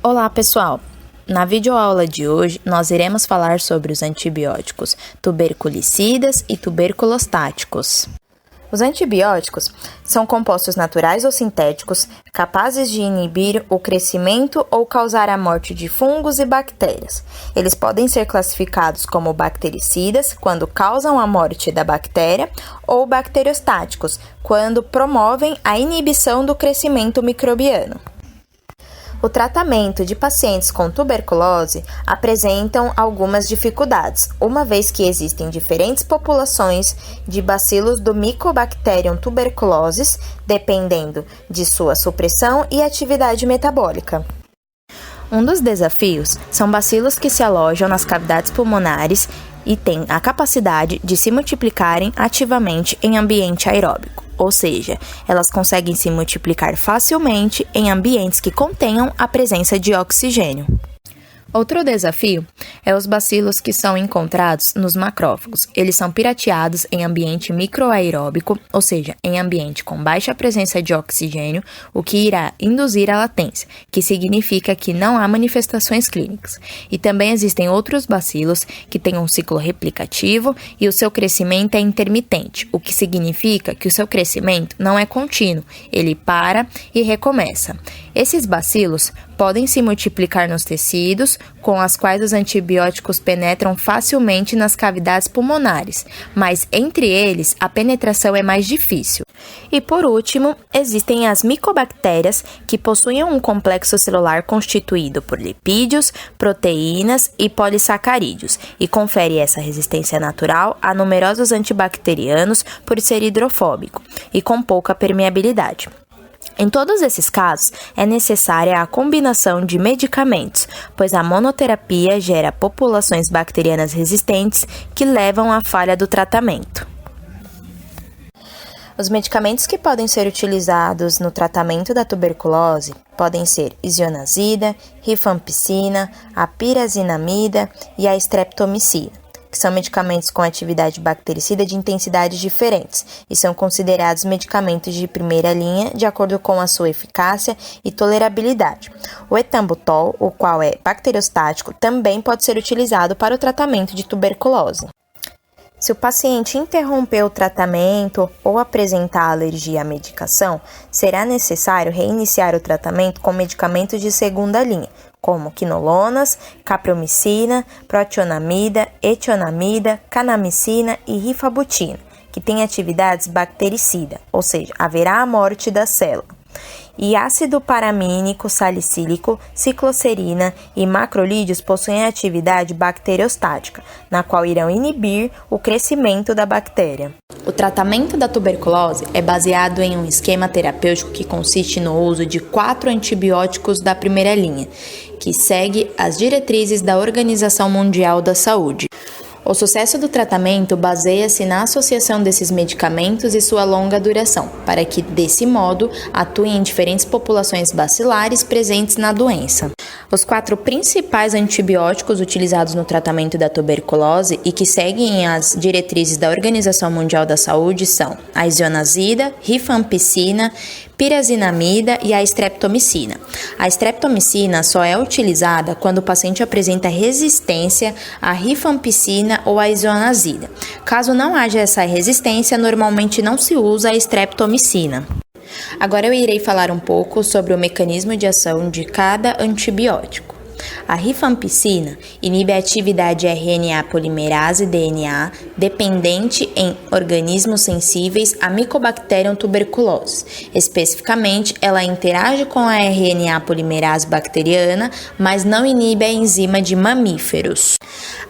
Olá, pessoal! Na videoaula de hoje, nós iremos falar sobre os antibióticos tuberculicidas e tuberculostáticos. Os antibióticos são compostos naturais ou sintéticos capazes de inibir o crescimento ou causar a morte de fungos e bactérias. Eles podem ser classificados como bactericidas, quando causam a morte da bactéria, ou bacteriostáticos, quando promovem a inibição do crescimento microbiano. O tratamento de pacientes com tuberculose apresentam algumas dificuldades, uma vez que existem diferentes populações de bacilos do Mycobacterium tuberculosis, dependendo de sua supressão e atividade metabólica. Um dos desafios são bacilos que se alojam nas cavidades pulmonares e têm a capacidade de se multiplicarem ativamente em ambiente aeróbico. Ou seja, elas conseguem se multiplicar facilmente em ambientes que contenham a presença de oxigênio. Outro desafio é os bacilos que são encontrados nos macrófagos. Eles são pirateados em ambiente microaeróbico, ou seja, em ambiente com baixa presença de oxigênio, o que irá induzir a latência, que significa que não há manifestações clínicas. E também existem outros bacilos que têm um ciclo replicativo e o seu crescimento é intermitente, o que significa que o seu crescimento não é contínuo, ele para e recomeça. Esses bacilos podem se multiplicar nos tecidos, com as quais os antibióticos penetram facilmente nas cavidades pulmonares, mas entre eles a penetração é mais difícil. E por último, existem as micobactérias, que possuem um complexo celular constituído por lipídios, proteínas e polissacarídeos, e confere essa resistência natural a numerosos antibacterianos por ser hidrofóbico e com pouca permeabilidade. Em todos esses casos, é necessária a combinação de medicamentos, pois a monoterapia gera populações bacterianas resistentes que levam à falha do tratamento. Os medicamentos que podem ser utilizados no tratamento da tuberculose podem ser isoniazida, rifampicina, a pirazinamida e a streptomicina, que são medicamentos com atividade bactericida de intensidades diferentes e são considerados medicamentos de primeira linha de acordo com a sua eficácia e tolerabilidade. O etambutol, o qual é bacteriostático, também pode ser utilizado para o tratamento de tuberculose. Se o paciente interromper o tratamento ou apresentar alergia à medicação, será necessário reiniciar o tratamento com medicamentos de segunda linha, como quinolonas, capromicina, protionamida, etionamida, kanamicina e rifabutina, que têm atividades bactericida, ou seja, haverá a morte da célula. E ácido paramínico salicílico, cicloserina e macrolídeos possuem atividade bacteriostática, na qual irão inibir o crescimento da bactéria. O tratamento da tuberculose é baseado em um esquema terapêutico que consiste no uso de 4 antibióticos da primeira linha, que segue as diretrizes da Organização Mundial da Saúde. O sucesso do tratamento baseia-se na associação desses medicamentos e sua longa duração, para que, desse modo, atuem em diferentes populações bacilares presentes na doença. Os 4 principais antibióticos utilizados no tratamento da tuberculose e que seguem as diretrizes da Organização Mundial da Saúde são a isoniazida, rifampicina, pirazinamida e a streptomicina. A streptomicina só é utilizada quando o paciente apresenta resistência à rifampicina ou à isoniazida. Caso não haja essa resistência, normalmente não se usa a streptomicina. Agora eu irei falar um pouco sobre o mecanismo de ação de cada antibiótico. A rifampicina inibe a atividade RNA polimerase DNA dependente em organismos sensíveis a Mycobacterium tuberculosis. Especificamente, ela interage com a RNA polimerase bacteriana, mas não inibe a enzima de mamíferos.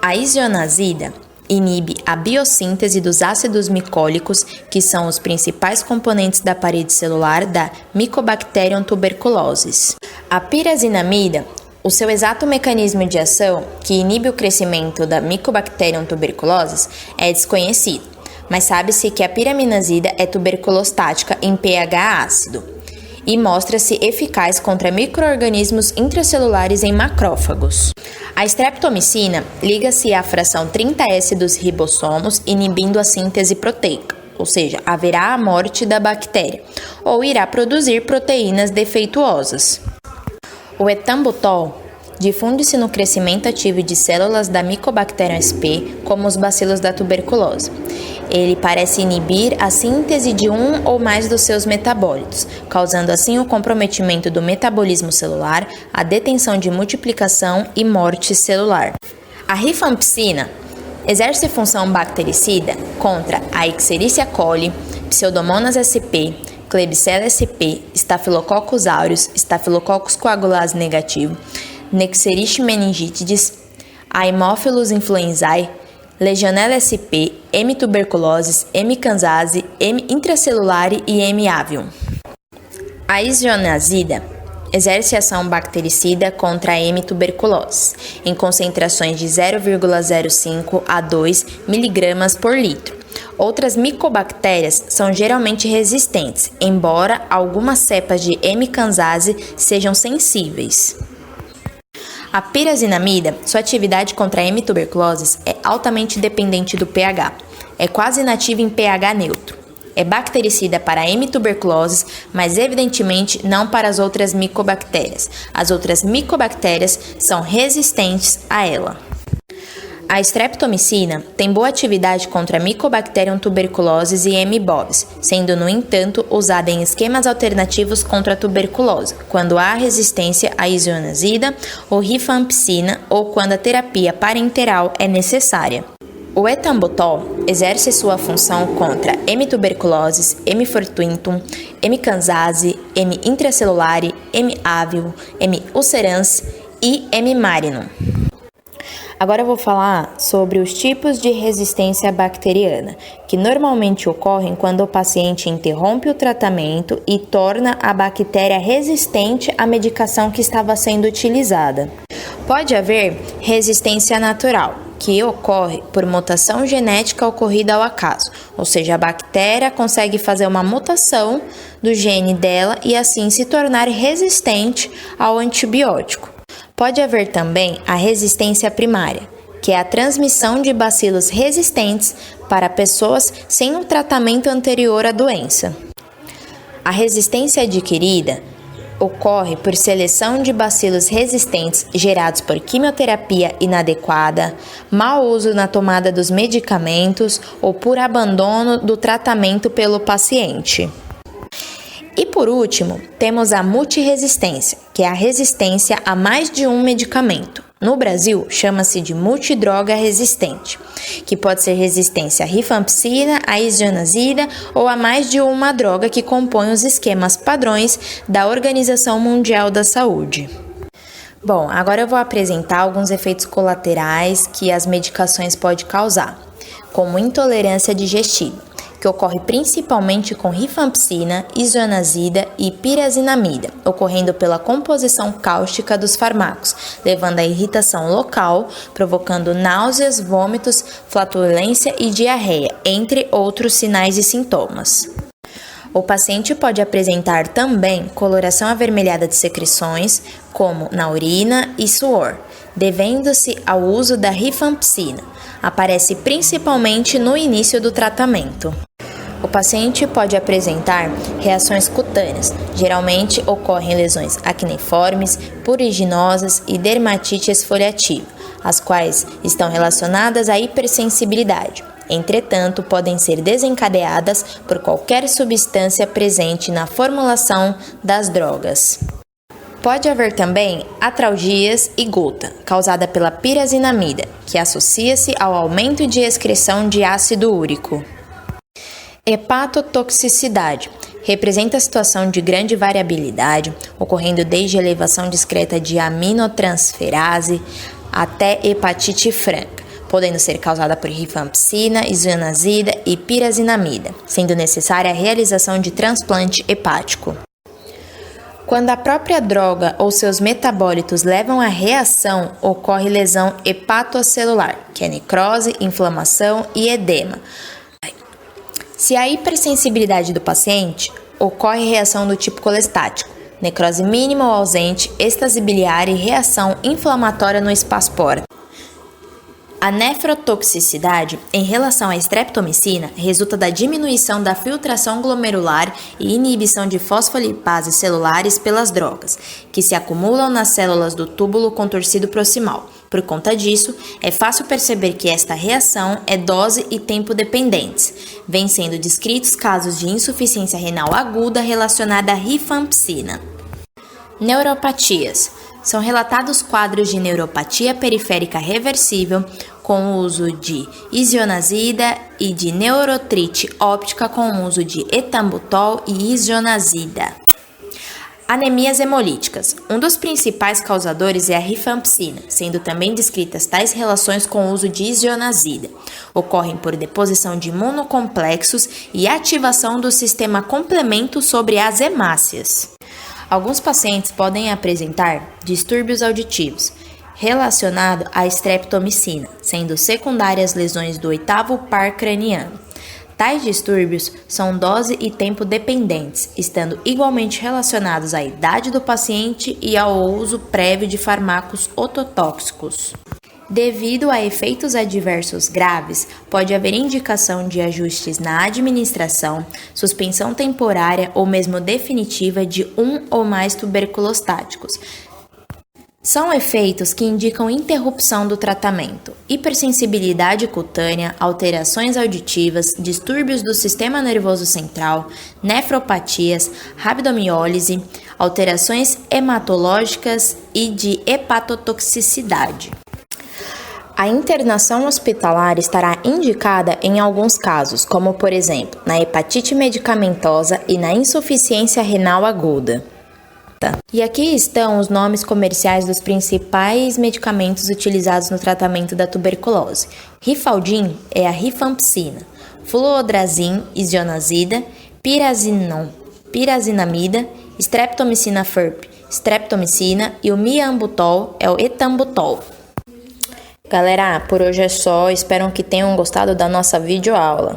A isoniazida inibe a biossíntese dos ácidos micólicos, que são os principais componentes da parede celular da Mycobacterium tuberculosis. A pirazinamida, o seu exato mecanismo de ação, que inibe o crescimento da Mycobacterium tuberculosis, é desconhecido, mas sabe-se que a piraminazida é tuberculostática em pH ácido e mostra-se eficaz contra micro-organismos intracelulares em macrófagos. A streptomicina liga-se à fração 30S dos ribossomos, inibindo a síntese proteica, ou seja, haverá a morte da bactéria, ou irá produzir proteínas defeituosas. O etambutol difunde-se no crescimento ativo de células da Mycobacterium sp, como os bacilos da tuberculose. Ele parece inibir a síntese de um ou mais dos seus metabólitos, causando assim o comprometimento do metabolismo celular, a detenção de multiplicação e morte celular. A rifampicina exerce função bactericida contra a Escherichia coli, Pseudomonas sp, Klebsiella sp, Staphylococcus aureus, Staphylococcus coagulase negativo, Neisseria meningitidis, Haemophilus influenzae, Legionella sp, M. tuberculosis, M. kansase, M. intracelulare e M. avium. A isoniazida exerce ação bactericida contra a M. tuberculosis, em concentrações de 0,05 a 2 mg por litro. Outras micobactérias são geralmente resistentes, embora algumas cepas de M. kansase sejam sensíveis. A pirazinamida, sua atividade contra a M. tuberculosis é altamente dependente do pH. É quase inativa em pH neutro. É bactericida para a M. tuberculosis, mas evidentemente não para as outras micobactérias. As outras micobactérias são resistentes a ela. A streptomicina tem boa atividade contra Mycobacterium tuberculosis e M. bovis, sendo, no entanto, usada em esquemas alternativos contra a tuberculose, quando há resistência à isoniazida ou rifampicina ou quando a terapia parenteral é necessária. O etambutol exerce sua função contra M. tuberculosis, M. fortuitum, M. kansase, M. intracelulare, M. avium, M. ulcerans e M. marinum. Agora eu vou falar sobre os tipos de resistência bacteriana, que normalmente ocorrem quando o paciente interrompe o tratamento e torna a bactéria resistente à medicação que estava sendo utilizada. Pode haver resistência natural, que ocorre por mutação genética ocorrida ao acaso, ou seja, a bactéria consegue fazer uma mutação do gene dela e assim se tornar resistente ao antibiótico. Pode haver também a resistência primária, que é a transmissão de bacilos resistentes para pessoas sem um tratamento anterior à doença. A resistência adquirida ocorre por seleção de bacilos resistentes gerados por quimioterapia inadequada, mau uso na tomada dos medicamentos ou por abandono do tratamento pelo paciente. E por último, temos a multiresistência, que é a resistência a mais de um medicamento. No Brasil, chama-se de multidroga resistente, que pode ser resistência à rifampicina, à isoniazida ou a mais de uma droga que compõe os esquemas padrões da Organização Mundial da Saúde. Bom, agora eu vou apresentar alguns efeitos colaterais que as medicações podem causar, como intolerância digestiva, que ocorre principalmente com rifampicina, isoniazida e pirazinamida, ocorrendo pela composição cáustica dos fármacos, levando à irritação local, provocando náuseas, vômitos, flatulência e diarreia, entre outros sinais e sintomas. O paciente pode apresentar também coloração avermelhada de secreções, como na urina e suor, devendo-se ao uso da rifampicina. Aparece principalmente no início do tratamento. O paciente pode apresentar reações cutâneas, geralmente ocorrem lesões acneiformes, pruriginosas e dermatite esfoliativa, as quais estão relacionadas à hipersensibilidade. Entretanto, podem ser desencadeadas por qualquer substância presente na formulação das drogas. Pode haver também atralgias e gota, causada pela pirazinamida, que associa-se ao aumento de excreção de ácido úrico. Hepatotoxicidade representa a situação de grande variabilidade, ocorrendo desde elevação discreta de aminotransferase até hepatite franca, podendo ser causada por rifampicina, isoniazida e pirazinamida, sendo necessária a realização de transplante hepático. Quando a própria droga ou seus metabólitos levam à reação, ocorre lesão hepatocelular, que é necrose, inflamação e edema. Se há hipersensibilidade do paciente, ocorre reação do tipo colestático, necrose mínima ou ausente, êxtase biliar e reação inflamatória no espaço póreo. A nefrotoxicidade em relação à streptomicina resulta da diminuição da filtração glomerular e inibição de fosfolipases celulares pelas drogas, que se acumulam nas células do túbulo contorcido proximal. Por conta disso, é fácil perceber que esta reação é dose e tempo dependentes, vem sendo descritos casos de insuficiência renal aguda relacionada à rifampicina. Neuropatias. São relatados quadros de neuropatia periférica reversível com o uso de isonazida e de neurotrite óptica com o uso de etambutol e isonazida. Anemias hemolíticas. Um dos principais causadores é a rifampicina, sendo também descritas tais relações com o uso de isonazida. Ocorrem por deposição de imunocomplexos e ativação do sistema complemento sobre as hemácias. Alguns pacientes podem apresentar distúrbios auditivos relacionados à streptomicina, sendo secundárias lesões do oitavo par craniano. Tais distúrbios são dose e tempo dependentes, estando igualmente relacionados à idade do paciente e ao uso prévio de fármacos ototóxicos. Devido a efeitos adversos graves, pode haver indicação de ajustes na administração, suspensão temporária ou mesmo definitiva de um ou mais tuberculostáticos. São efeitos que indicam interrupção do tratamento, hipersensibilidade cutânea, alterações auditivas, distúrbios do sistema nervoso central, nefropatias, rabdomiólise, alterações hematológicas e de hepatotoxicidade. A internação hospitalar estará indicada em alguns casos, como por exemplo, na hepatite medicamentosa e na insuficiência renal aguda. E aqui estão os nomes comerciais dos principais medicamentos utilizados no tratamento da tuberculose. Rifaldin é a rifampicina, fluodrazin, isonazida, pirazinamida, streptomicina FERP, streptomicina e o miambutol é o etambutol. Galera, por hoje é só, espero que tenham gostado da nossa videoaula.